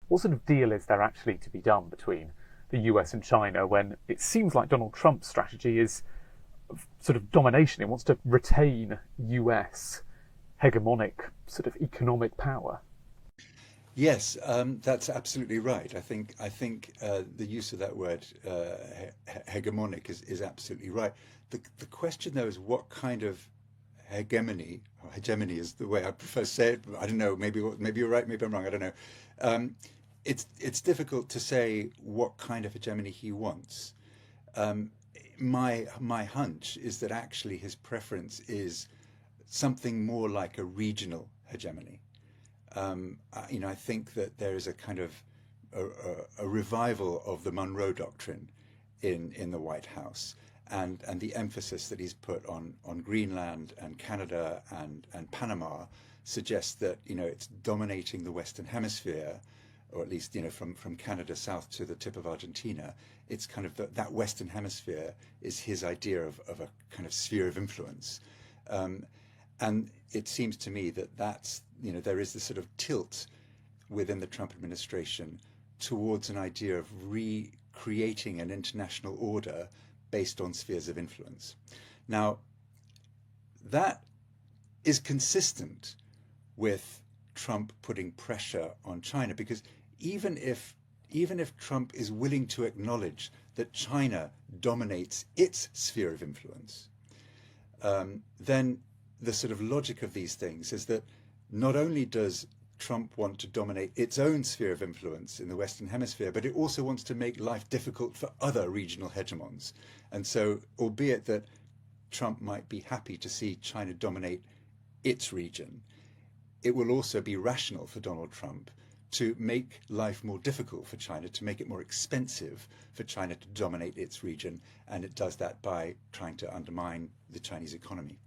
What sort of deal is there actually to be done between the US and China when it seems like Donald Trump's strategy is sort of domination? It wants to retain US hegemonic sort of economic power. Yes, that's absolutely right. I think the use of that word hegemonic is absolutely right. The question though is what kind of hegemony, or hegemony is the way I prefer to say it. I don't know. Maybe you're right. Maybe I'm wrong. I don't know. Um, it's difficult to say what kind of hegemony he wants. Um, my hunch is that actually his preference is something more like a regional hegemony. I think that there is a kind of a revival of the Monroe Doctrine in the White House, and the emphasis that he's put on Greenland and Canada and Panama suggests that it's dominating the Western Hemisphere, or at least from Canada south to the tip of Argentina. It's kind of that Western Hemisphere is his idea of a kind of sphere of influence. Um, and it seems to me that there is this sort of tilt within the Trump administration towards an idea of recreating an international order based on spheres of influence. Now, that is consistent with Trump putting pressure on China, because even if even if Trump is willing to acknowledge that China dominates its sphere of influence, then the sort of logic of these things is that not only does Trump want to dominate its own sphere of influence in the Western Hemisphere, but it also wants to make life difficult for other regional hegemons. And so, albeit that Trump might be happy to see China dominate its region, it will also be rational for Donald Trump to make life more difficult for China, to make it more expensive for China to dominate its region. And it does that by trying to undermine the Chinese economy.